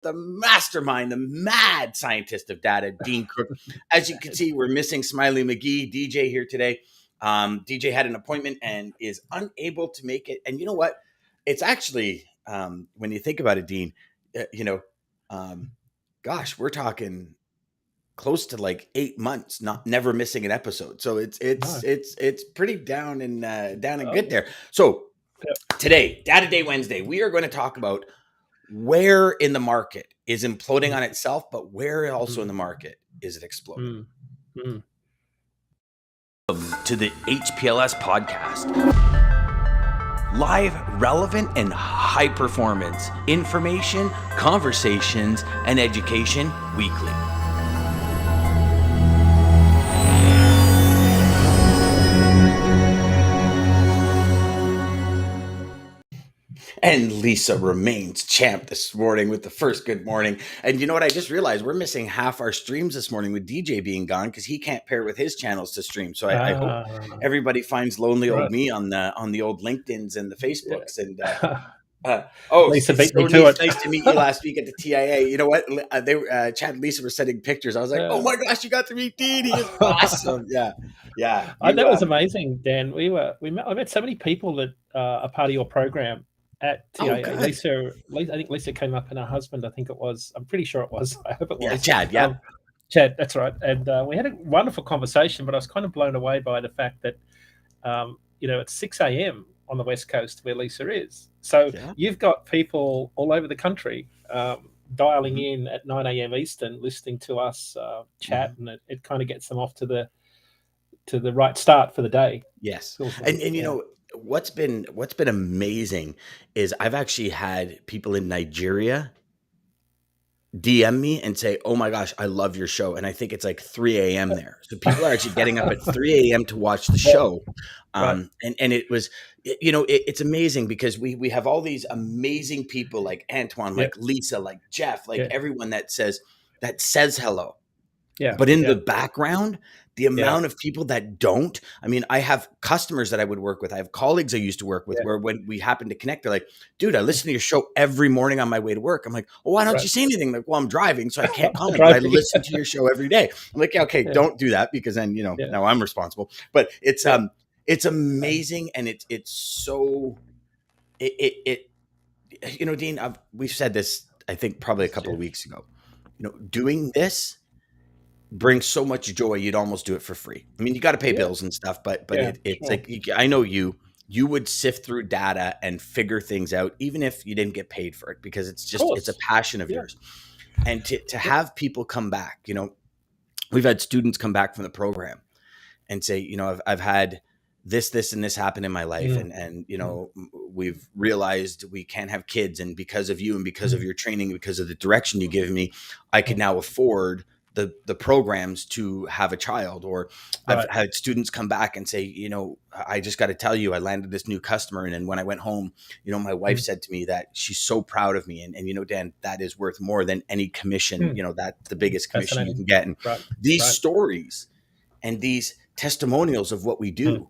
the mastermind, the mad scientist of data, Dean Crook. As you can see, we're missing Smiley McGee, DJ here today. DJ had an appointment and is unable to make it. And you know what? It's actually, when you think about it, Dean, gosh, we're talking close to like 8 months, never missing an episode. So it's pretty down and good there. So today, Data Day Wednesday, we are going to talk about where in the market is imploding on itself, but where also in the market is it exploding. Welcome to the HPLS podcast. Live, relevant, and high performance information, conversations, and education weekly. And Lisa remains champ this morning with the first good morning. And you know what? I just realized we're missing half our streams this morning with DJ being gone because he can't pair with his channels to stream. So I hope everybody finds lonely old me on the old LinkedIn's and the Facebooks. And Lisa beat me to it. Nice to meet you last week at the TIA. You know what? Chad and Lisa were sending pictures. I was like, oh my gosh, you got to meet Dean. He is awesome. Yeah. That was amazing, Dan. I met so many people that are part of your program at TIA. I think Lisa came up, and her husband, I think it was. I'm pretty sure it was. I hope it was. Yeah, Chad. Yeah, Chad. That's right. And we had a wonderful conversation. But I was kind of blown away by the fact that, it's 6 a.m. on the West Coast where Lisa is. So you've got people all over the country dialing in at 9 a.m. Eastern, listening to us chat, and it kind of gets them off to the right start for the day. Yes, and you know. What's been amazing is I've actually had people in Nigeria DM me and say, oh my gosh, I love your show. And I think it's like 3 a.m. there. So people are actually getting up at 3 a.m. to watch the show. And it was, it's amazing because we have all these amazing people like Antoine, like Lisa, like Jeff, like everyone that says hello. Yeah. But in the background, the amount of people that don't, I mean, I have customers that I would work with. I have colleagues I used to work with where when we happen to connect, they're like, dude, I listen to your show every morning on my way to work. I'm like, well, why don't you say anything? Like, well, I'm driving, so I can't comment, but I listen to your show every day. I'm like, don't do that because then, now I'm responsible. But it's amazing. And it's so, Dean, we've said this, I think probably a couple of weeks ago, doing this brings so much joy. You'd almost do it for free. I mean, you got to pay bills and stuff, but it's like, I know you would sift through data and figure things out, even if you didn't get paid for it, because it's a passion of yours. And to have people come back, we've had students come back from the program and say, I've had this and this happen in my life. And we've realized we can't have kids. And because of you and because of your training, because of the direction you give me, I can now afford the programs to have a child. Or I've had students come back and say, I just got to tell you, I landed this new customer. And then when I went home, my wife said to me that she's so proud of me. And Dan, that is worth more than any commission. That's the biggest commission you can get. And these stories and these testimonials of what we do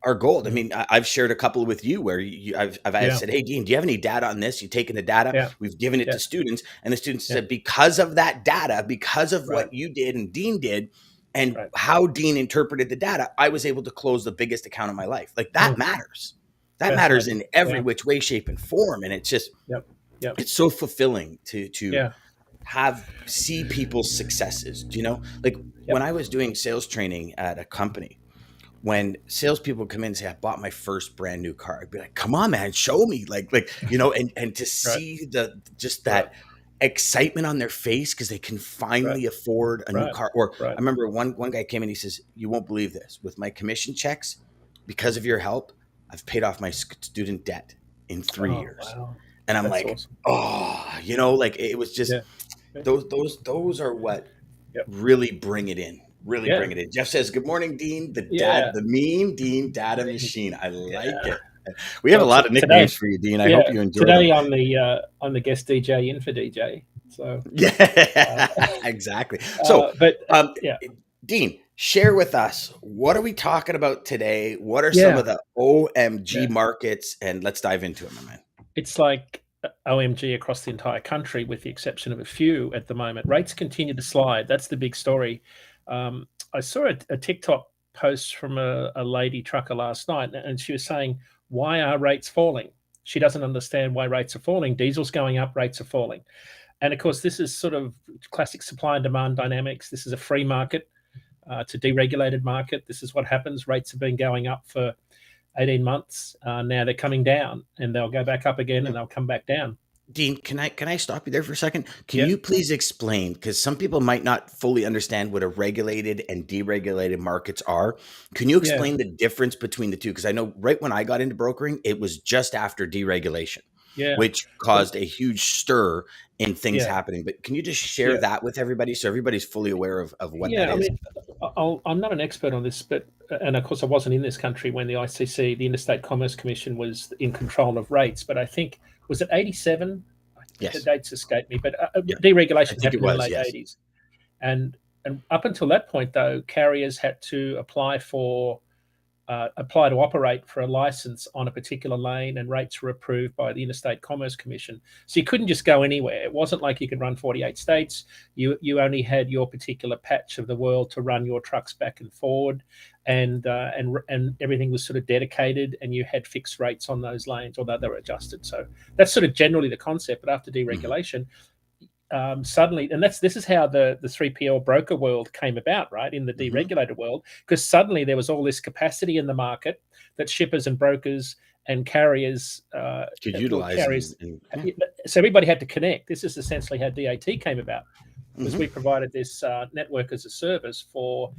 are gold. I mean, I've shared a couple with you where I've said, hey, Dean, do you have any data on this? You've taken the data, we've given it to students, and the students said, because of that data, because of what you did and Dean did, and how Dean interpreted the data, I was able to close the biggest account of my life. Like that matters. That matters in every which way, shape, and form. And it's just, it's so fulfilling to see people's successes. When I was doing sales training at a company, when salespeople come in and say, I bought my first brand new car, I'd be like, come on, man, show me. And to see that excitement on their face because they can finally afford a new car. Or I remember one guy came in, he says, you won't believe this. With my commission checks, because of your help, I've paid off my student debt in 3 years. Wow. And I'm awesome. It was just those are what really bring it in. Bring it in. Jeff says, good morning, Dean. The meme Dean data machine. I like it. We have a lot of nicknames for you, Dean. I hope you enjoy today them. I'm the guest DJ in for DJ. So exactly. So Dean, share with us, what are we talking about today? What are some of the OMG markets? And let's dive into it, my man. It's like OMG across the entire country, with the exception of a few at the moment. Rates continue to slide. That's the big story. I saw a TikTok post from a lady trucker last night, and she was saying, why are rates falling? She doesn't understand why rates are falling. Diesel's going up, rates are falling. And of course, this is sort of classic supply and demand dynamics. This is a free market. It's a deregulated market. This is what happens. Rates have been going up for 18 months. Now they're coming down, and they'll go back up again, and they'll come back down. Dean, can I stop you there for a second? Can Yep. you please explain, because some people might not fully understand what a regulated and deregulated markets are. Can you explain the difference between the two? Because I know right when I got into brokering, it was just after deregulation, which caused a huge stir in things happening. But can you just share that with everybody so everybody's fully aware of what that is? I mean, I'm not an expert on this, and of course I wasn't in this country when the ICC, the Interstate Commerce Commission, was in control of rates. But I think, was it 87? Yes. The dates escape me, but deregulation happened in the late 80s. And up until that point, though, carriers had to apply to operate for a license on a particular lane, and rates were approved by the Interstate Commerce Commission. So you couldn't just go anywhere. It wasn't like you could run 48 states. You only had your particular patch of the world to run your trucks back and forward, and everything was sort of dedicated, and you had fixed rates on those lanes, although they were adjusted. So that's sort of generally the concept. But after deregulation, suddenly, and this is how the 3PL broker world came about, right, in the deregulated world, because suddenly there was all this capacity in the market that shippers and brokers and carriers could utilize. So everybody had to connect. This is essentially how DAT came about, because we provided this network as a service for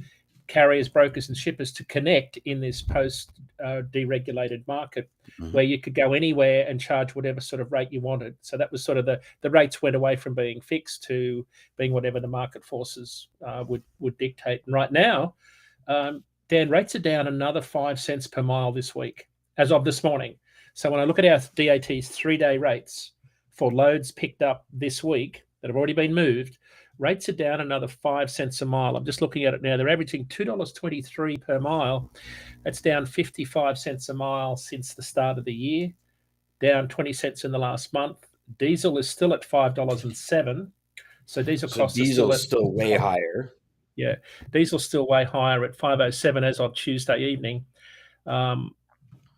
carriers, brokers, and shippers to connect in this post deregulated market, where you could go anywhere and charge whatever sort of rate you wanted. So that was sort of the rates went away from being fixed to being whatever the market forces would dictate. And right now, Dan, rates are down another 5 cents per mile this week, as of this morning. So when I look at our DAT's 3-day rates for loads picked up this week that have already been moved, rates are down another 5 cents a mile. I'm just looking at it now. They're averaging $2.23 per mile. That's down 55 cents a mile since the start of the year, down 20 cents in the last month. Diesel is still at $5.07. So diesel costs are still way higher. Yeah, diesel's still way higher at $5.07 as of Tuesday evening. So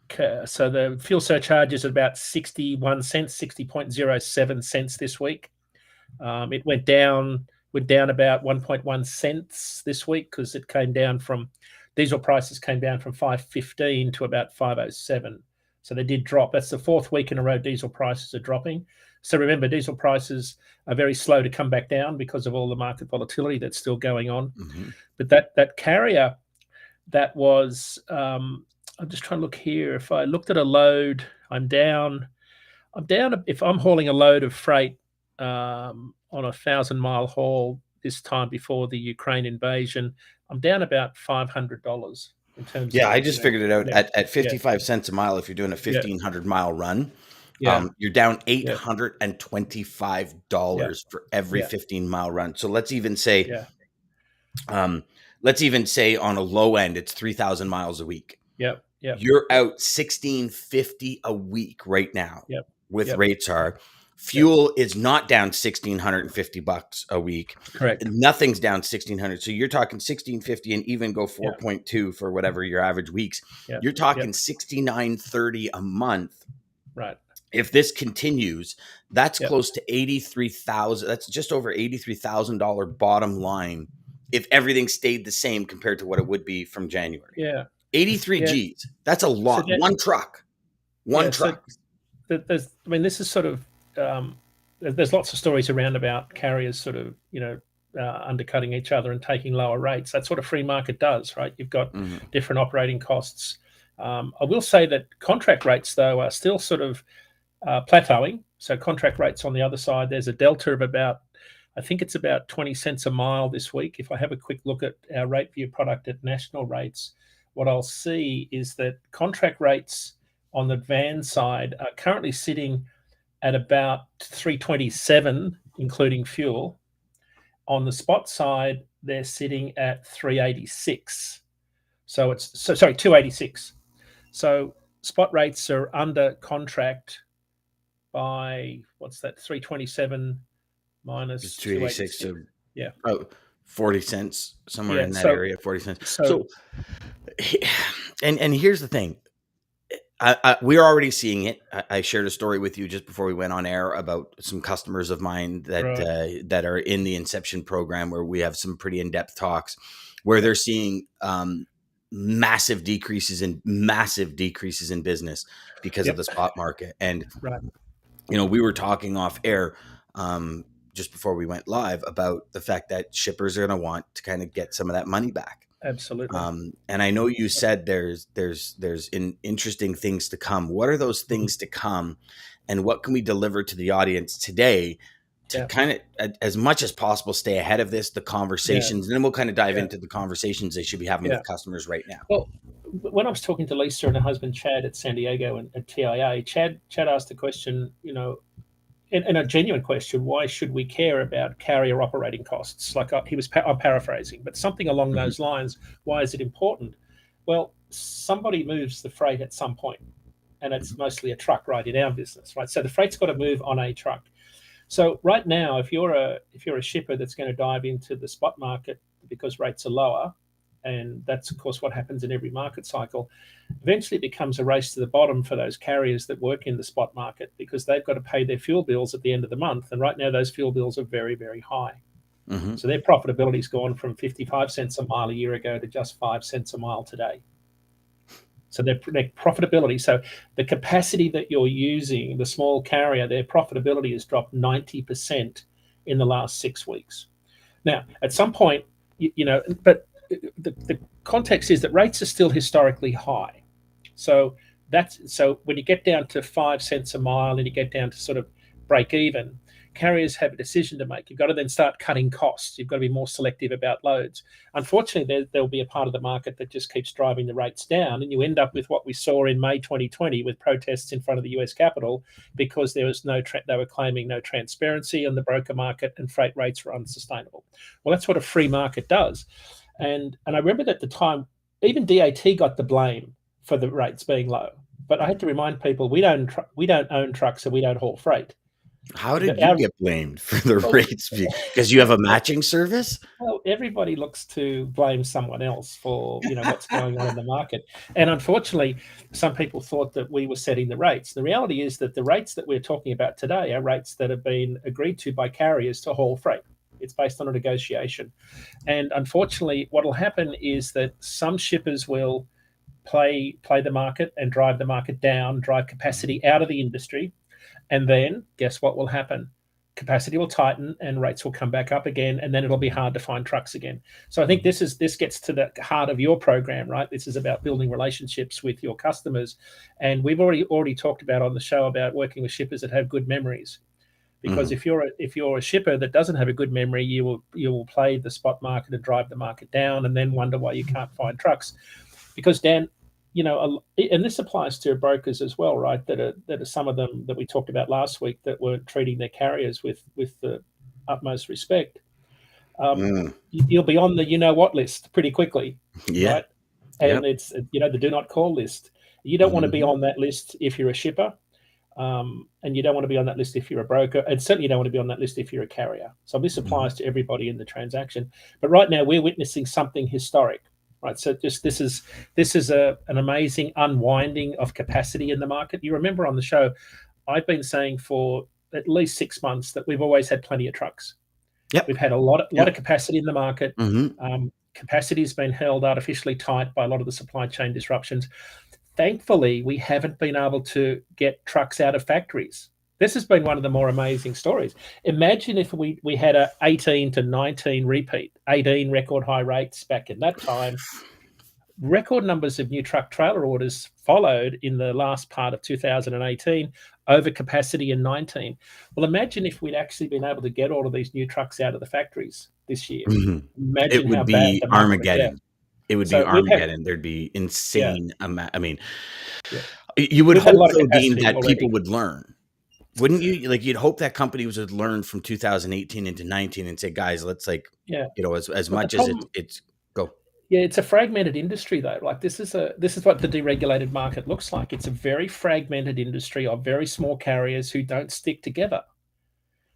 the fuel surcharge is about 61 cents, 60.07 cents this week. It went down about 1.1 cents this week, because it came down from, diesel prices came down from $5.15 to about $5.07. So they did drop. That's the 4th week in a row diesel prices are dropping. So remember, diesel prices are very slow to come back down because of all the market volatility that's still going on. But that carrier, that was, I'm just trying to look here. If I looked at a load, I'm down. If I'm hauling a load of freight on a 1,000-mile haul this time before the Ukraine invasion, I'm down about $500 in terms of. I just figured it out at 55 cents a mile. If you're doing a 1,500-mile run, you're down $825 for every 15-mile run. So let's even say, on a low end, it's 3,000 miles a week. You're out $1,650 a week right now. With rates are. Fuel is not down $1,650 a week. Correct. Nothing's down $1,600. So you're talking $1,650, and even go 4.2 for whatever your average weeks. You're talking $6,930 a month. Right. If this continues, that's close to $83,000. That's just over $83,000 bottom line if everything stayed the same compared to what it would be from January. 83 G's. That's a lot. So one truck. Truck. So this is sort of. There's lots of stories around about carriers sort of, undercutting each other and taking lower rates. That's what a free market does, right? You've got different operating costs. I will say that contract rates, though, are still sort of plateauing. So contract rates on the other side, there's a delta of about, I think it's about 20 cents a mile this week. If I have a quick look at our rate view product at national rates, what I'll see is that contract rates on the van side are currently sitting at about 327, including fuel. On the spot side, they're sitting at 386. So 286. So spot rates are under contract by, what's that, 327 It's minus 286, 286. so Yeah. 40 cents, somewhere Yeah. in that area, 40 cents. So So, and here's the thing. We're already seeing it. I shared a story with you just before we went on air about some customers of mine that right. that are in the Inception program, where we have some pretty in-depth talks, where they're seeing massive decreases in business because of Yep. the spot market. And Right. we were talking off air just before we went live about the fact that shippers are going to want to kind of get some of that money back. Absolutely. And I know you said there's interesting things to come. What are those Mhm. things to come, and what can we deliver to the audience today to Yeah. kind of, as much as possible, stay ahead of this, the Yeah. conversations, and then we'll kind of dive Yeah. into the conversations they should be having Yeah. with customers right now. Well, when I was talking to Lisa and her husband Chad at San Diego and at TIA, Chad asked the question, and a genuine question: why should we care about carrier operating costs? Like I'm paraphrasing, but something along Mm-hmm. those lines. Why is it important? Well, somebody moves the freight at some point, and it's mostly a truck, right? In our business, right? So the freight's got to move on a truck. So right now, if you're a shipper that's going to dive into the spot market because rates are lower, and that's of course what happens in every market cycle, eventually it becomes a race to the bottom for those carriers that work in the spot market because they've got to pay their fuel bills at the end of the month, and right now those fuel bills are very, very high. Mm-hmm. So their profitability's gone from 55 cents a mile a year ago to just 5 cents a mile today. So their profitability, so the capacity that you're using, the small carrier, their profitability has dropped 90% in the last 6 weeks. Now, at some point, but the context is that rates are still historically high. So when you get down to 5 cents a mile and you get down to sort of break even, carriers have a decision to make. You've got to then start cutting costs. You've got to be more selective about loads. Unfortunately, there'll be a part of the market that just keeps driving the rates down, and you end up with what we saw in May 2020 with protests in front of the US Capitol because there was they were claiming no transparency on the broker market and freight rates were unsustainable. Well, that's what a free market does. And I remember that at the time, even DAT got the blame for the rates being low. But I had to remind people we don't own trucks and we don't haul freight. How did you get blamed for the rates? Because you have a matching service? Well, everybody looks to blame someone else for what's going on in the market. And unfortunately, some people thought that we were setting the rates. The reality is that the rates that we're talking about today are rates that have been agreed to by carriers to haul freight. It's based on a negotiation. And unfortunately, what will happen is that some shippers will play the market and drive the market down, drive capacity out of the industry. And then guess what will happen? Capacity will tighten and rates will come back up again, and then it'll be hard to find trucks again. So I think this gets to the heart of your program, right? This is about building relationships with your customers. And we've already talked about on the show about working with shippers that have good memories. Because if you're a shipper that doesn't have a good memory, you will play the spot market and drive the market down and then wonder why you can't find trucks. Because Dan, and this applies to brokers as well, right? That are some of them that we talked about last week that weren't treating their carriers with the utmost respect. You'll be on the what list pretty quickly, Yeah. right? Yep. And it's the do not call list. You don't want to be on that list if you're a shipper, and you don't want to be on that list if you're a broker, and certainly you don't want to be on that list if you're a carrier. So this applies to everybody in the transaction. But right now we're witnessing something historic. Right, so this is an amazing unwinding of capacity in the market. You remember on the show, I've been saying for at least 6 months that we've always had plenty of trucks. Yep. We've had a lot of capacity in the market. Capacity has been held artificially tight by a lot of the supply chain disruptions. Thankfully, we haven't been able to get trucks out of factories. This has been one of the more amazing stories. Imagine if we had a 18 to 19 repeat, 18 record high rates back in that time. Record numbers of new truck trailer orders followed in the last part of 2018 over capacity in 19. Well, imagine if we'd actually been able to get all of these new trucks out of the factories this year. Imagine how bad the market would get. It would be Armageddon. There'd be insane amount. I mean, you would hope, though, Dean, that people would learn. Wouldn't you? Like, you'd hope that companies would learn from 2018 into 19 and say, guys, let's as much as it's go. Yeah, it's a fragmented industry though. Like this is what the deregulated market looks like. It's a very fragmented industry of very small carriers who don't stick together.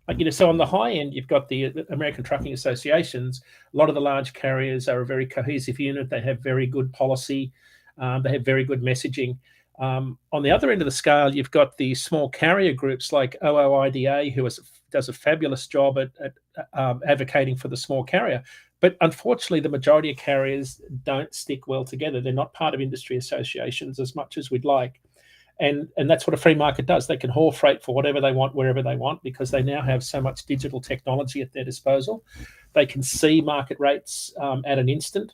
Like, so on the high end, you've got the American Trucking Associations. A lot of the large carriers are a very cohesive unit. They have very good policy. They have very good messaging. On the other end of the scale, you've got the small carrier groups like OOIDA, who does a fabulous job at advocating for the small carrier. But unfortunately, the majority of carriers don't stick well together. They're not part of industry associations as much as we'd like. And that's what a free market does. They can haul freight for whatever they want, wherever they want, because they now have so much digital technology at their disposal. They can see market rates at an instant,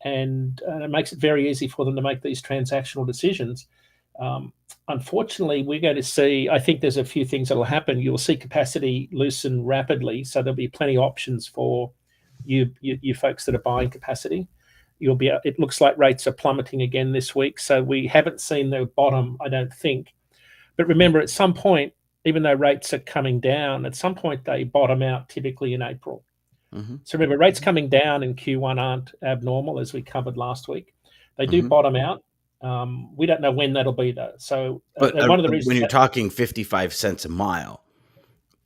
and it makes it very easy for them to make these transactional decisions. Unfortunately, we're going to see, I think there's a few things that will happen. You'll see capacity loosen rapidly, so there'll be plenty of options for you folks that are buying capacity. It looks like rates are plummeting again this week, so we haven't seen the bottom, I don't think. But remember, at some point, even though rates are coming down, at some point they bottom out, typically in April. So remember, rates coming down in Q1 aren't abnormal, as we covered last week. They do bottom out. We don't know when that'll be though. So but one of the reasons when you're talking 55 cents a mile,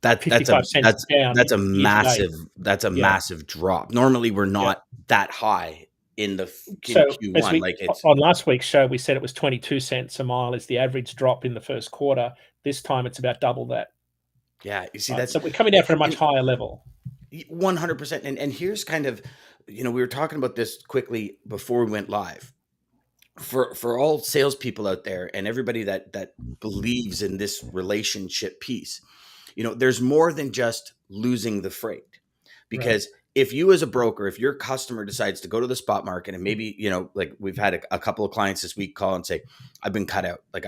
that's 55 cents down that's a year to date. massive drop. Normally we're not that high in So Q1. On last week's show, we said it was 22 cents a mile is the average drop in the first quarter. This time it's about double that. Yeah, you see, so we're coming down from a much higher level. 100%. And here's kind of, we were talking about this quickly before we went live. For all salespeople out there and everybody that believes in this relationship piece, there's more than just losing the freight. Because if you as a broker, if your customer decides to go to the spot market and maybe, like we've had a couple of clients this week call and say, I've been cut out. Like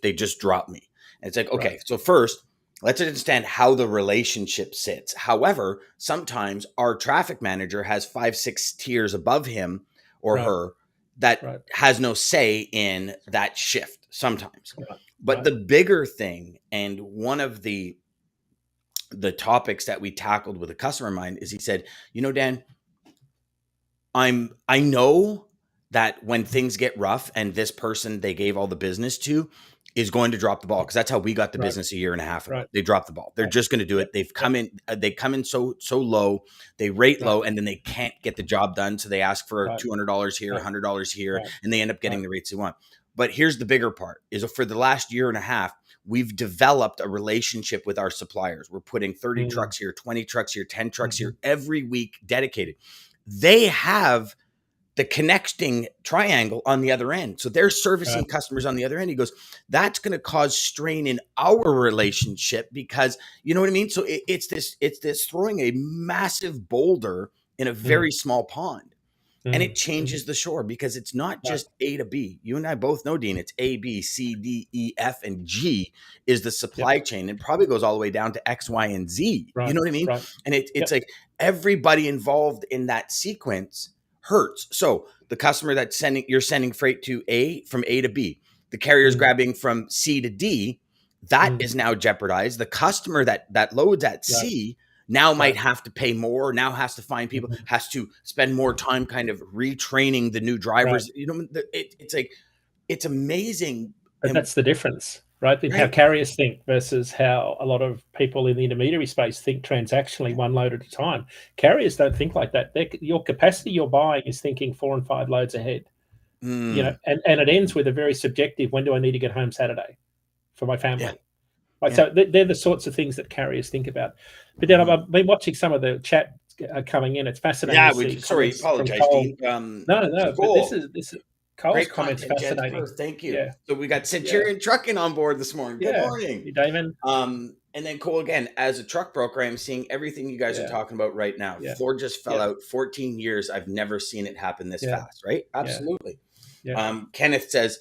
they just dropped me. And it's like, okay, so first, let's understand how the relationship sits. However, sometimes our traffic manager has 5-6 tiers above him or her that has no say in that shift sometimes. But the bigger thing, and one of the topics that we tackled with a customer of mine, is he said, Dan, I know that when things get rough and this person they gave all the business to is going to drop the ball, because that's how we got the business a year and a half ago. They dropped the ball. They're just going to do it. They've come in. They come in so low. They rate low, and then they can't get the job done. So they ask for $200 here, $100 here, and they end up getting the rates they want. But here's the bigger part: is for the last year and a half, we've developed a relationship with our suppliers. We're putting 30 trucks here, 20 trucks here, 10 trucks here every week, dedicated. They have the connecting triangle on the other end. So they're servicing customers on the other end. He goes, that's going to cause strain in our relationship, because you know what I mean? So it's this throwing a massive boulder in a very small pond. And it changes the shore, because it's not just A to B. You and I both know, Dean, it's A, B, C, D, E, F, and G is the supply chain. It probably goes all the way down to X, Y, and Z. You know what I mean? And it's like everybody involved in that sequence hurts. So the customer you're sending freight to from A to B, the carrier's grabbing from C to D, that is now jeopardized. The customer that loads at C now might have to pay more, now has to find people, has to spend more time kind of retraining the new drivers. It's like, it's amazing. But that's the difference, right? In how carriers think versus how a lot of people in the intermediary space think transactionally, one load at a time. Carriers don't think like that. Your capacity you're buying is thinking 4 and 5 loads ahead. And it ends with a very subjective, when do I need to get home Saturday for my family? So they're the sorts of things that carriers think about. But then I've been watching some of the chat coming in. It's fascinating. Sorry, apologize, Dean. No. But this is Cole's comments fascinating. Jennifer, thank you. Yeah. So we got Centurion Trucking on board this morning. Good morning, hey, Daman. And then Cole, again, as a truck broker, I'm seeing everything you guys are talking about right now. Floor just fell out. 14 years. I've never seen it happen this fast. Right? Absolutely. Kenneth says,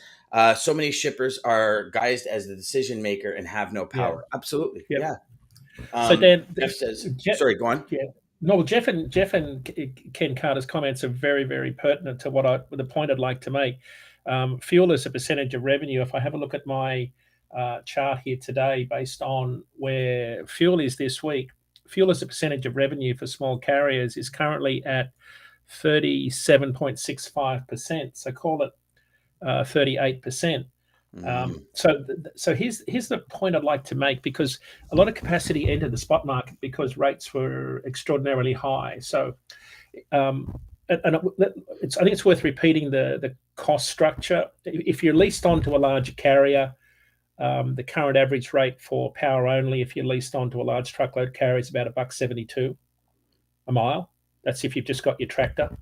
so many shippers are guised as the decision maker and have no power. Absolutely. Yeah. So Dan, Jeff says, sorry, go on. Yeah. No, Jeff and Ken Carter's comments are very, very pertinent to the point I'd like to make. Fuel as a percentage of revenue. If I have a look at my chart here today, based on where fuel is this week, fuel as a percentage of revenue for small carriers is currently at 37.65%. So call it 38%. So here's the point I'd like to make, because a lot of capacity entered the spot market because rates were extraordinarily high. So I think it's worth repeating the cost structure. If you're leased onto a larger carrier, the current average rate for power only, if you're leased onto a large truckload carrier, is about $1.72 a mile. That's if you've just got your tractor.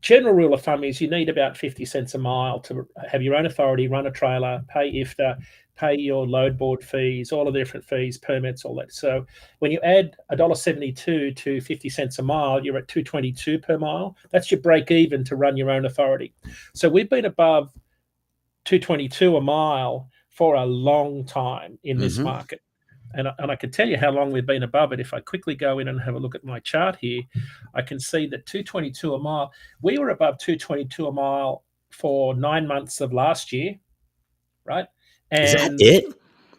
General rule of thumb is you need about 50 cents a mile to have your own authority, run a trailer, pay IFTA, pay your load board fees, all of the different fees, permits, all that. So when you add $1.72 to 50 cents a mile, you're at $2.22 per mile. That's your break even to run your own authority. So we've been above $2.22 a mile for a long time in this market. And I can tell you how long we've been above it. If I quickly go in and have a look at my chart here, I can see that $2.22 a mile, we were above $2.22 a mile for 9 months of last year, right? And is that it?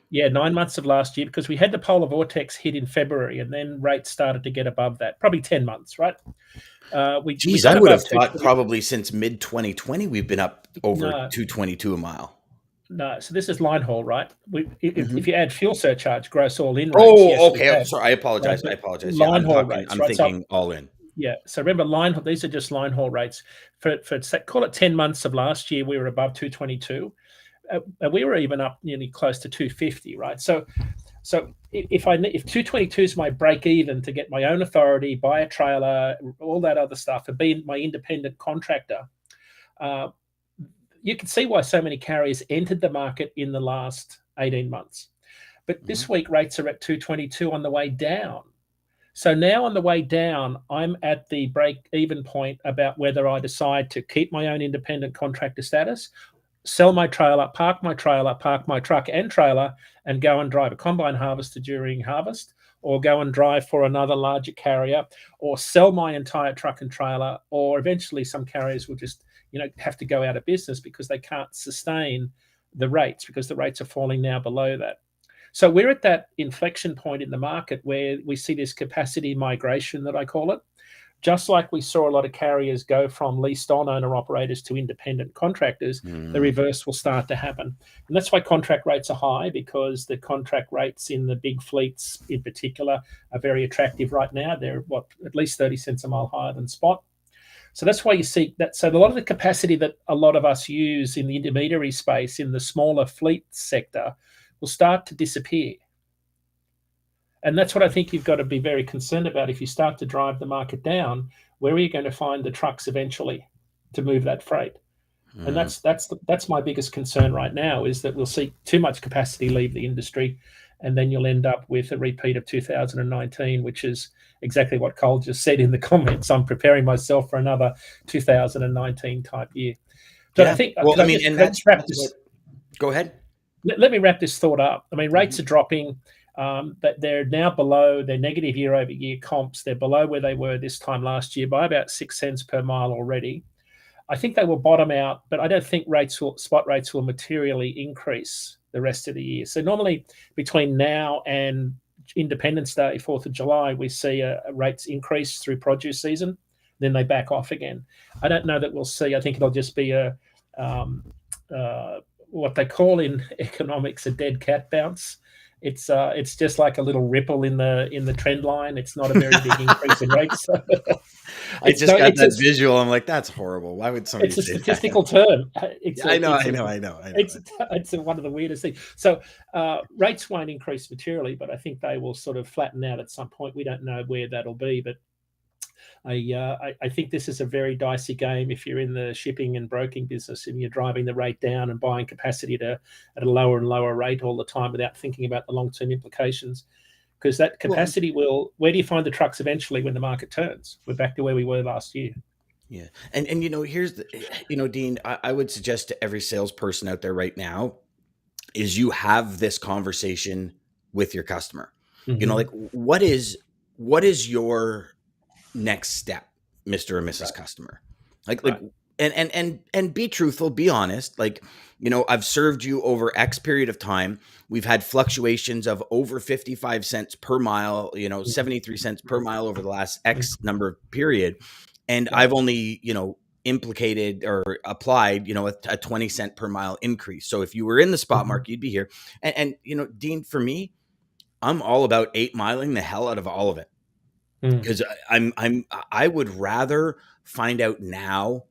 Yeah, 9 months of last year, because we had the polar vortex hit in February, and then rates started to get above that, probably 10 months, right? I would have thought probably since mid-2020 we've been up over $2.22 a mile. No, so this is line haul, right? If you add fuel surcharge, gross all in rates. Oh, okay. Sorry, I apologize. Line haul rates. I'm thinking all in. Yeah. So remember, these are just line haul rates. For call it 10 months of last year, we were above 222. We were even up nearly close to 250, right? So if 222 is my break even to get my own authority, buy a trailer, all that other stuff, and be my independent contractor, you can see why so many carriers entered the market in the last 18 months. But this week, rates are at 222 on the way down. So now on the way down, I'm at the break-even point about whether I decide to keep my own independent contractor status, sell my trailer, park my truck and trailer, and go and drive a combine harvester during harvest, or go and drive for another larger carrier, or sell my entire truck and trailer, or eventually some carriers will just have to go out of business because they can't sustain the rates, because the rates are falling now below that. So we're at that inflection point in the market where we see this capacity migration, that I call it. Just like we saw a lot of carriers go from leased on owner operators to independent contractors, the reverse will start to happen. And that's why contract rates are high, because the contract rates in the big fleets in particular are very attractive right now. They're at least 30 cents a mile higher than spot. So that's why you see that. So a lot of the capacity that a lot of us use in the intermediary space, in the smaller fleet sector, will start to disappear. And that's what I think you've got to be very concerned about. If you start to drive the market down, where are you going to find the trucks eventually to move that freight? And that's my biggest concern right now, is that we'll see too much capacity leave the industry, and then you'll end up with a repeat of 2019, which is exactly what Cole just said in the comments. I'm preparing myself for another 2019 type year. But I think, go ahead. Let me wrap this thought up. I mean, rates are dropping, but they're now below their negative year-over-year comps. They're below where they were this time last year by about 6 cents per mile already. I think they will bottom out, but I don't think spot rates will materially increase the rest of the year. So normally between now and Independence Day, 4th of July, we see rates increase through produce season, then they back off again. I don't know that we'll see. I think it'll just be what they call in economics a dead cat bounce. It's just like a little ripple in the trend line. It's not a very big increase in rates. I just got that visual. I'm like, that's horrible. Why would somebody say that? It's a statistical term. I know. It's one of the weirdest things. So rates won't increase materially, but I think they will sort of flatten out at some point. We don't know where that'll be, but I think this is a very dicey game if you're in the shipping and broking business and you're driving the rate down and buying capacity at a lower and lower rate all the time without thinking about the long-term implications. Because that capacity where do you find the trucks eventually when the market turns? We're back to where we were last year. Yeah. And here's Dean, I would suggest to every salesperson out there right now is you have this conversation with your customer. Like what is your next step, Mr. or Mrs. Customer? Like and be truthful, be honest. Like, I've served you over X period of time. We've had fluctuations of over 55 cents per mile, 73 cents per mile over the last X number of period. and I've only, implicated or applied, a 20 cent per mile increase. So if you were in the spot market, you'd be here. And Dean, for me, I'm all about 8 miling the hell out of all of it, because I would rather find out now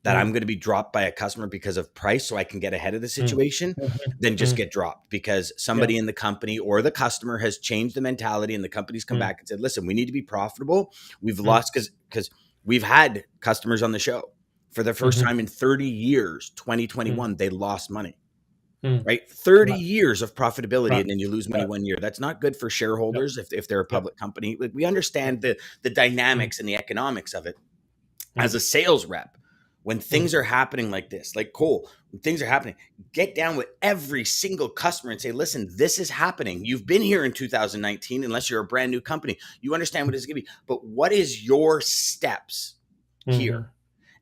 that I'm going to be dropped by a customer because of price so I can get ahead of the situation than just get dropped because somebody in the company or the customer has changed the mentality, and the company's come back and said, listen, we need to be profitable. We've lost because we've had customers on the show for the first time in 30 years, 2021, they lost money. Right? 30 years of profitability, and then you lose money 1 year. That's not good for shareholders if they're a public company. Like, we understand the dynamics and the economics of it. As a sales rep, when things are happening like this, like Cole, when things are happening, get down with every single customer and say, listen, this is happening. You've been here in 2019, unless you're a brand new company. You understand what it's going to be. But what is your steps here?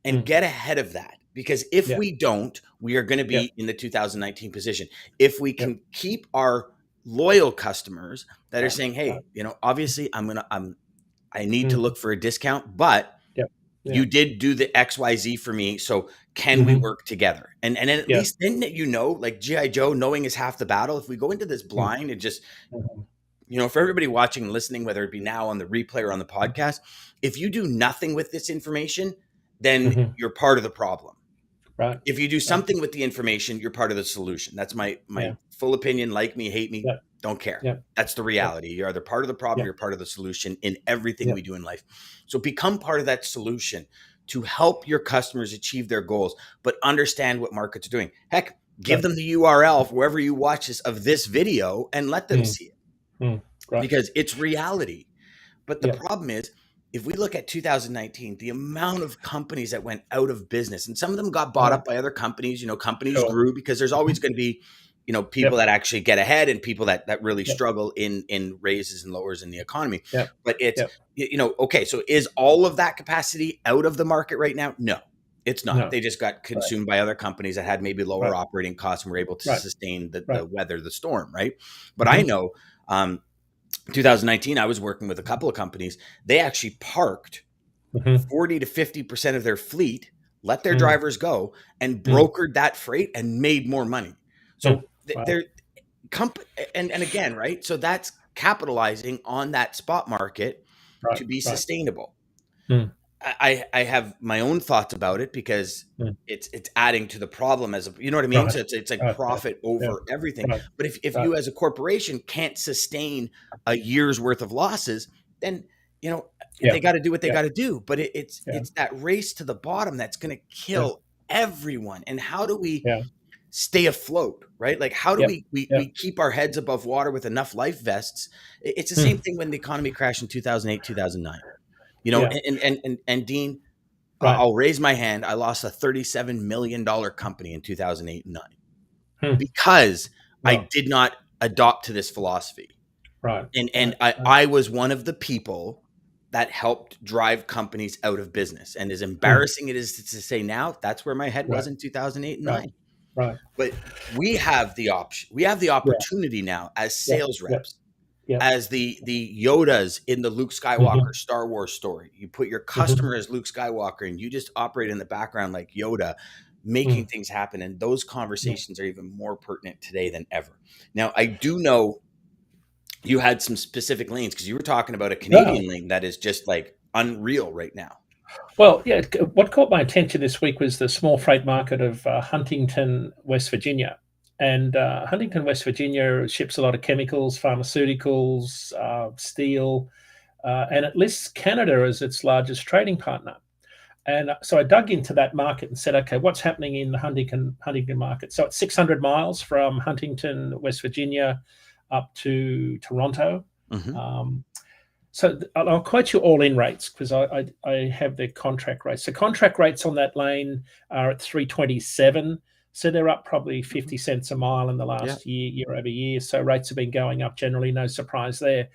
And get ahead of that. Because if we don't, we are going to be in the 2019 position. If we can keep our loyal customers that are saying, hey, obviously I need to look for a discount, but you did do the XYZ for me. So can we work together? And at least then, like G.I. Joe, knowing is half the battle. If we go into this blind and just, for everybody watching and listening, whether it be now on the replay or on the podcast, if you do nothing with this information, then you're part of the problem. Right. If you do something with the information, you're part of the solution. That's my full opinion. Like me, hate me, don't care. That's the reality. You're either part of the problem, you're part of the solution in everything we do in life. So become part of that solution to help your customers achieve their goals, but understand what markets are doing. Heck, give them the URL wherever you watch this video and let them see it because it's reality. But the problem is, if we look at 2019, the amount of companies that went out of business, and some of them got bought up by other companies, companies grew because there's always going to be, people that actually get ahead and people that really struggle in raises and lowers in the economy. But it's, okay, so is all of that capacity out of the market right now? No, it's not. No. They just got consumed by other companies that had maybe lower operating costs and were able to sustain the weather, the storm, right? But I know, 2019, I was working with a couple of companies. They actually parked 40 to 50% of their fleet, let their drivers go, and brokered that freight and made more money. So they're and again, right? So that's capitalizing on that spot market to be sustainable. I have my own thoughts about it because it's adding to the problem as you know what I mean? So it's like profit over everything. But if you as a corporation can't sustain a year's worth of losses, then they got to do what they got to do. But it's that race to the bottom that's going to kill everyone. And how do we stay afloat, right? Like how do we keep our heads above water with enough life vests? It's the same thing when the economy crashed in 2008, 2009. And Dean, I'll raise my hand. I lost a $37 million company in 2008 and 9 because I did not adopt to this philosophy. Right. And I was one of the people that helped drive companies out of business. And as embarrassing it is to say now, that's where my head was in 2008 and 9. Right. But we have the option. We have the opportunity now as sales reps. As the Yodas in the Luke Skywalker Star Wars story. You put your customer as Luke Skywalker and you just operate in the background like Yoda, making things happen. And those conversations are even more pertinent today than ever. Now, I do know you had some specific lanes because you were talking about a Canadian lane that is just like unreal right now. Well, what caught my attention this week was the small freight market of Huntington, West Virginia. And Huntington, West Virginia ships a lot of chemicals, pharmaceuticals, steel, and it lists Canada as its largest trading partner. And so I dug into that market and said, okay, what's happening in the Huntington market? So it's 600 miles from Huntington, West Virginia, up to Toronto. So I'll quote you all-in rates because I have the contract rates. So contract rates on that lane are at $327. So they're up probably 50 cents a mile in the last year over year. So rates have been going up generally, no surprise there.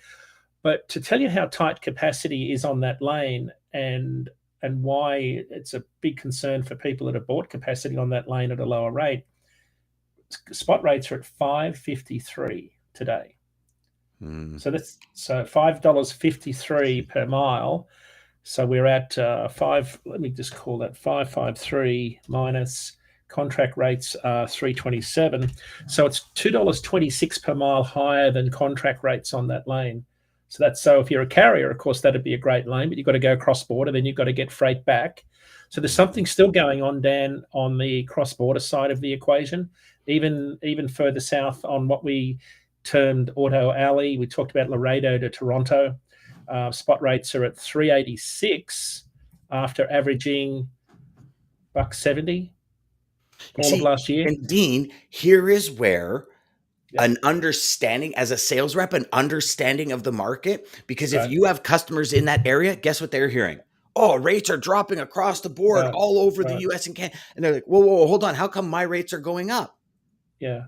But to tell you how tight capacity is on that lane and why it's a big concern for people that have bought capacity on that lane at a lower rate, spot rates are at $5.53 today. So that's $5.53 per mile. So we're at five. Let me just call that 553 minus contract rates are 327. So it's $2.26 per mile higher than contract rates on that lane. So if you're a carrier, of course, that'd be a great lane, but you've got to go cross border, then you've got to get freight back. So there's something still going on, Dan, on the cross border side of the equation, even further south on what we termed Auto Alley. We talked about Laredo to Toronto. Spot rates are at 386 after averaging $170 all of last year. And Dean, here is where an understanding as a sales rep, an understanding of the market, because if you have customers in that area, guess what they're hearing? Oh, rates are dropping across the board all over the US and Canada. And they're like, whoa, hold on. How come my rates are going up? Yeah.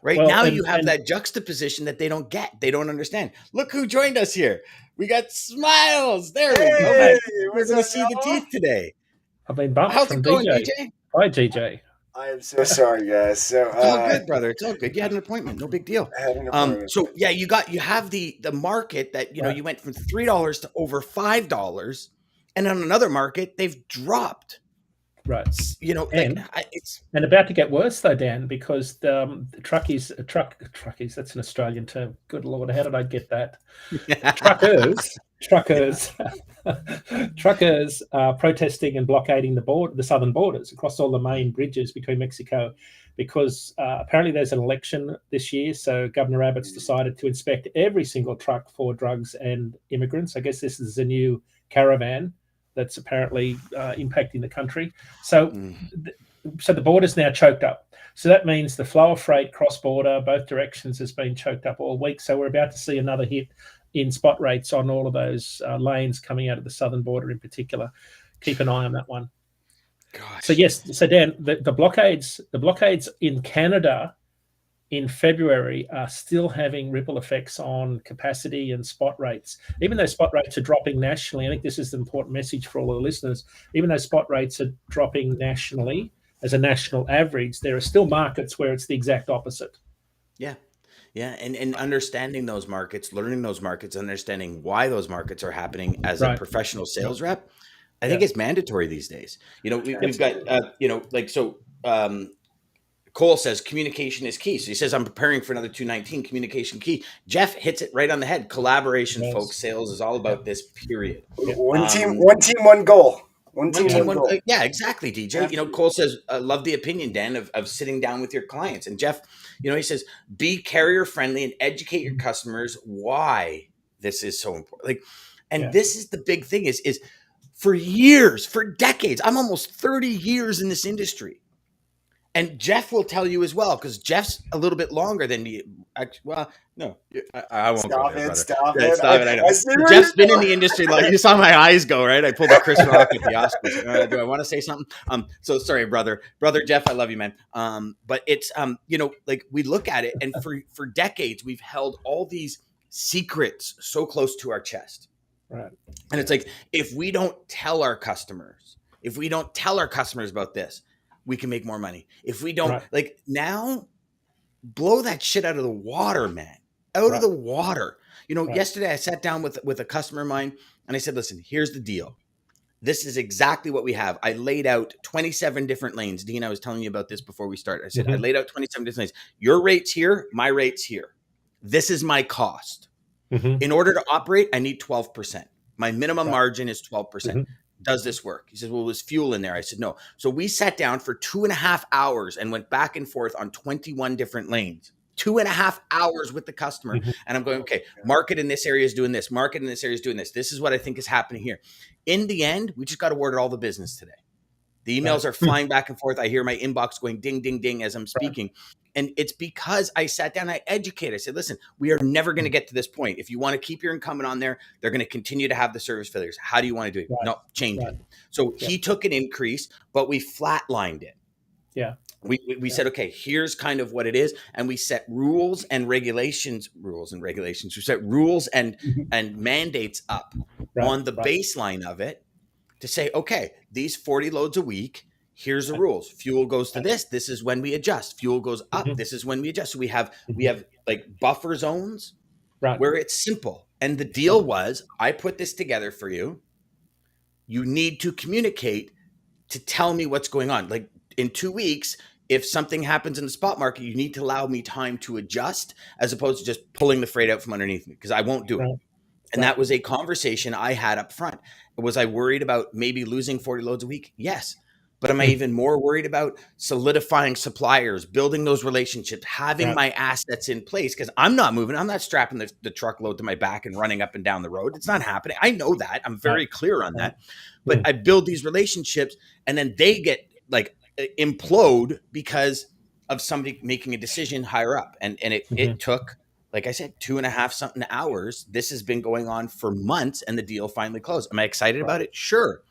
Right well, now you have that juxtaposition that they don't get. They don't understand. Look who joined us here. We got Smiles. There we go. We're going to see the teeth today. I've been bumped How's from it going, DJ? DJ? Hi, DJ. I am so sorry, guys. So it's all good, brother. It's all good. You had an appointment. No big deal. I had an appointment. So yeah, you have the market that you went from $3 to over $5, and on another market they've dropped. Right. And about to get worse though, Dan, because the truckies, that's an Australian term. Good Lord, how did I get that? Truckers are protesting and blockading the southern borders across all the main bridges between Mexico, because apparently there's an election this year. So Governor Abbott's decided to inspect every single truck for drugs and immigrants. I guess this is a new caravan that's apparently impacting the country. So so the border's now choked up. So that means the flow of freight cross-border, both directions, has been choked up all week. So we're about to see another hit in spot rates on all of those lanes coming out of the southern border in particular. Keep an eye on that one. Gosh. So yes, so Dan, the blockades in Canada in February are still having ripple effects on capacity and spot rates. Even though spot rates are dropping nationally, I think this is an important message for all the listeners, even though spot rates are dropping nationally as a national average, there are still markets where it's the exact opposite. Yeah. Yeah. And understanding those markets, learning those markets, understanding why those markets are happening as a professional sales rep, I think it's mandatory these days. We've got, Cole says communication is key. So he says, I'm preparing for another 219, communication key. Jeff hits it right on the head. Collaboration, folks. Sales is all about this, period. One team, one goal. One team, one goal. Yeah, exactly, DJ. Cole says, love the opinion, Dan, of sitting down with your clients. And Jeff, he says, be carrier friendly and educate your customers why this is so important. This is the big thing is for years, for decades, I'm almost 30 years in this industry. And Jeff will tell you as well, because Jeff's a little bit longer than me. Well, no, I won't go there, brother. Stop it. I know. Jeff's been in the industry. Like you saw my eyes go, right? I pulled a Chris Rock at the Oscars. Do I want to say something? So sorry, brother Jeff, I love you, man. But it's, we look at it, and for decades, we've held all these secrets so close to our chest. Right. And it's like, if we don't tell our customers about this, we can make more money. If we don't now, blow that shit out of the water, man, of the water. Yesterday I sat down with a customer of mine and I said, listen, here's the deal. This is exactly what we have. I laid out 27 different lanes. Dean, I was telling you about this before we started. I said, I laid out 27 different lanes. Your rate's here. My rate's here. This is my cost. In order to operate, I need 12%. My minimum margin is 12%. Does this work? He says, well, was fuel in there? I said, no. So we sat down for 2.5 hours and went back and forth on 21 different lanes, 2.5 hours with the customer. And I'm going, okay, market in this area is doing this. Market in this area is doing this. This is what I think is happening here. In the end, we just got awarded all the business today. The emails are flying back and forth. I hear my inbox going ding, ding, ding as I'm speaking. And it's because I sat down, I educated. I said, listen, we are never going to get to this point. If you want to keep your incumbent on there, they're going to continue to have the service failures. How do you want to do it? No, change it. So he took an increase, but we flatlined it. Yeah. We said, okay, here's kind of what it is. And we set rules and regulations. We set rules and mandates up on the baseline of it to say, okay, these 40 loads a week, here's the rules. Fuel goes to this. This is when we adjust. Fuel goes up. This is when we adjust. So we have like buffer zones where it's simple. And the deal was, I put this together for you. you need to communicate to tell me what's going on. Like in 2 weeks, if something happens in the spot market, you need to allow me time to adjust as opposed to just pulling the freight out from underneath me, because I won't do it. And that was a conversation I had up front. Was I worried about maybe losing 40 loads a week? Yes. But am I even more worried about solidifying suppliers, building those relationships, having my assets in place? Because I'm not moving. I'm not strapping the truckload to my back and running up and down the road. It's not happening. I know that. I'm very clear on that. But I build these relationships, and then they get like implode because of somebody making a decision higher up. And it took, like I said, 2.5 something hours. This has been going on for months, and the deal finally closed. Am I excited about it? Sure.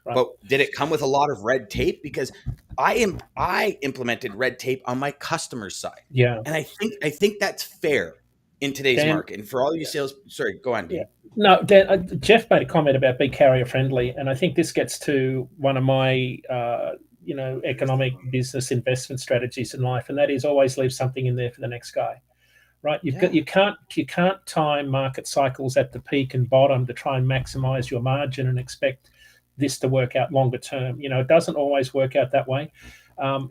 But did it come with a lot of red tape? Because I implemented red tape on my customer side. Yeah. And I think that's fair in today's market. And for all you sales, sorry, go on, Dan. No, Dan, Jeff made a comment about be carrier friendly, and I think this gets to one of my economic business investment strategies in life, and that is always leave something in there for the next guy. Right, you can't time market cycles at the peak and bottom to try and maximize your margin and expect this to work out longer term. It doesn't always work out that way.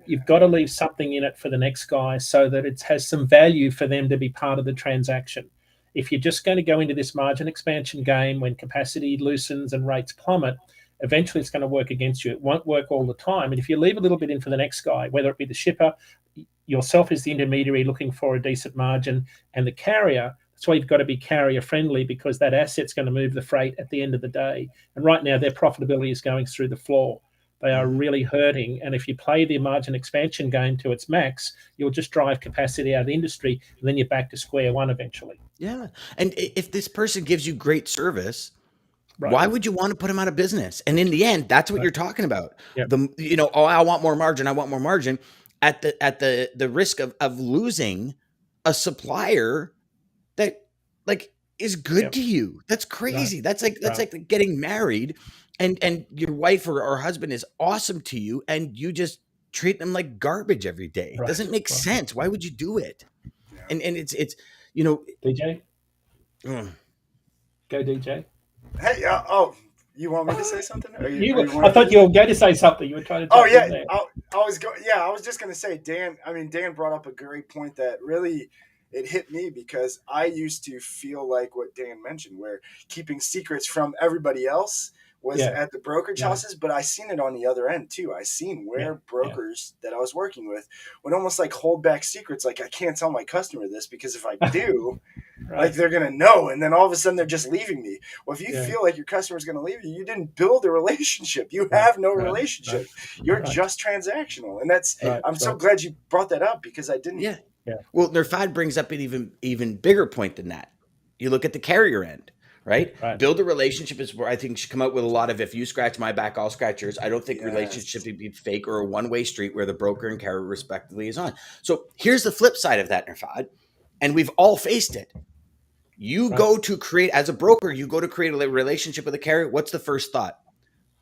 You've got to leave something in it for the next guy so that it has some value for them to be part of the transaction. If you're just going to go into this margin expansion game when capacity loosens and rates plummet, eventually it's going to work against you. It won't work all the time. And if you leave a little bit in for the next guy, whether it be the shipper, yourself as the intermediary looking for a decent margin, and the carrier, that's why you've got to be carrier friendly, because that asset's going to move the freight at the end of the day. And right now their profitability is going through the floor. They are really hurting. And if you play the margin expansion game to its max, you'll just drive capacity out of the industry, and then you're back to square one eventually. Yeah. And if this person gives you great service, why would you want to put them out of business? And in the end, that's what you're talking about. Yep. I want more margin. I want more margin at the risk of losing a supplier that like is good to you. That's crazy. That's like getting married and your wife or husband is awesome to you, and you just treat them like garbage every day. It doesn't make sense. Why would you do it? And it's DJ? Go DJ. Hey, you want me to say something? I thought you were going to say something. You were trying to. I was just going to say, Dan. I mean, Dan brought up a great point that really it hit me, because I used to feel like what Dan mentioned, where keeping secrets from everybody else was at the brokerage houses, but I seen it on the other end too. I seen where brokers that I was working with would almost like hold back secrets. Like, I can't tell my customer this because if I do, like they're going to know. And then all of a sudden they're just leaving me. Well, if you feel like your customer's going to leave you, you didn't build a relationship. You have no relationship. You're just transactional. And that's, I'm so glad you brought that up, because I didn't. Yeah. Well, Nerfad brings up an even bigger point than that. You look at the carrier end. Right? Build a relationship is where I think should come out with a lot of, if you scratch my back, I'll scratch yours. I don't think relationship should be fake or a one-way street where the broker and carrier respectively is on. So here's the flip side of that, Nerfad, and we've all faced it. You go to create, as a broker, you go to create a relationship with a carrier. What's the first thought?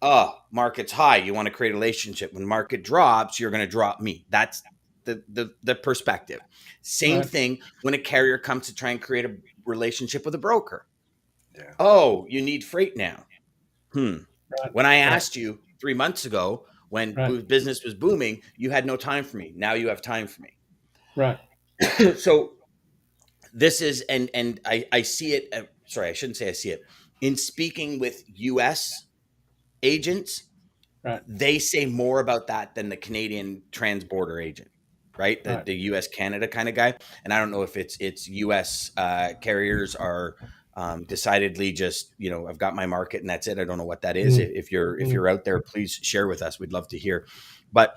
Oh, market's high. You want to create a relationship. When market drops, you're going to drop me. That's the perspective. Same thing when a carrier comes to try and create a relationship with a broker. Yeah. Oh, you need freight now. When I asked you 3 months ago when business was booming, you had no time for me. Now you have time for me. Right. So this is, and I see it. Sorry, I shouldn't say I see it. In speaking with U.S. agents, they say more about that than the Canadian transborder agent. Right. The U.S. Canada kind of guy. And I don't know if it's U.S. Carriers are decidedly just, I've got my market and that's it. I don't know what that is. If you're out there, please share with us. We'd love to hear. But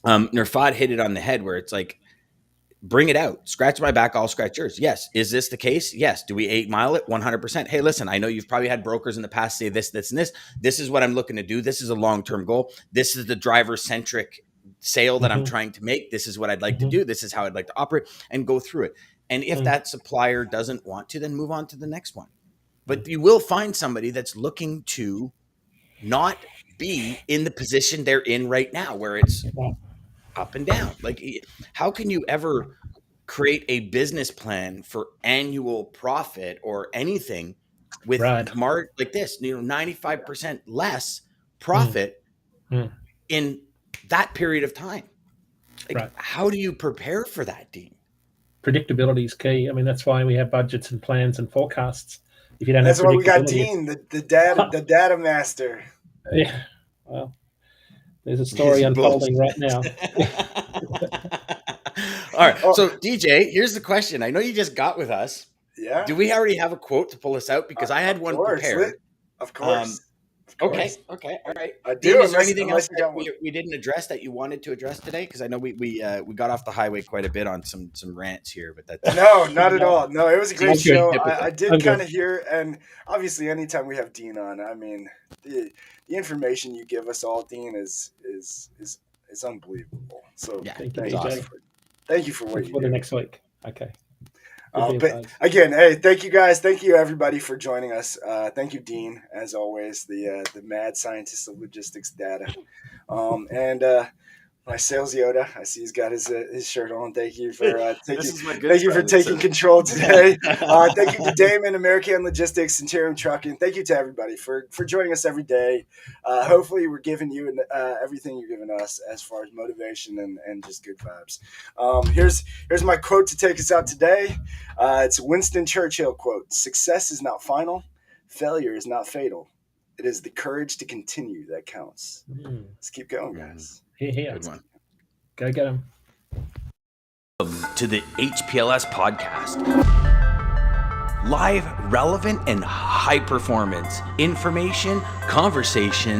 Nerfad hit it on the head where it's like, bring it out. Scratch my back, I'll scratch yours. Yes. Is this the case? Yes. Do we 8 Mile it? 100%. Hey, listen, I know you've probably had brokers in the past say this, and this. This is what I'm looking to do. This is a long-term goal. This is the driver-centric sale that I'm trying to make. This is what I'd like to do. This is how I'd like to operate, and go through it. And if that supplier doesn't want to, then move on to the next one. But you will find somebody that's looking to not be in the position they're in right now, where it's up and down. Like, how can you ever create a business plan for annual profit or anything with Right. like this, 95% less profit in that period of time. Like, how do you prepare for that, Dean? Predictability is key. I mean, that's why we have budgets and plans and forecasts. If you don't That's have why we got predictability, Dean, the data master. yeah. Well, there's a story unfolding right now. All right. So, DJ, here's the question. I know you just got with us. Yeah. Do we already have a quote to pull us out? Because I had one prepared. Of course. Okay. All right. I do. Dean, is there anything else that we didn't address that you wanted to address today? Because I know we got off the highway quite a bit on some rants here, but that's no, not at all. No, it was a great show. Typical. I did kind of hear, and obviously, anytime we have Dean on, I mean, the information you give us all, Dean, is unbelievable. So yeah, thank you for what you do. The next week. Okay. But again, hey, thank you guys. Thank you everybody for joining us. Thank you, Dean, as always, the mad scientist of logistics data. And my sales Yoda, I see he's got his shirt on. Thank you for taking control today. Thank you to Daman, American Logistics, Centurion Trucking. Thank you to everybody for joining us every day. Hopefully, we're giving you everything you're giving us as far as motivation and just good vibes. Here's my quote to take us out today. It's a Winston Churchill quote: "Success is not final. Failure is not fatal. It is the courage to continue that counts." Let's keep going, guys. Good one. Go get him. Welcome to the HPLS podcast. Live, relevant, and high performance information, conversation,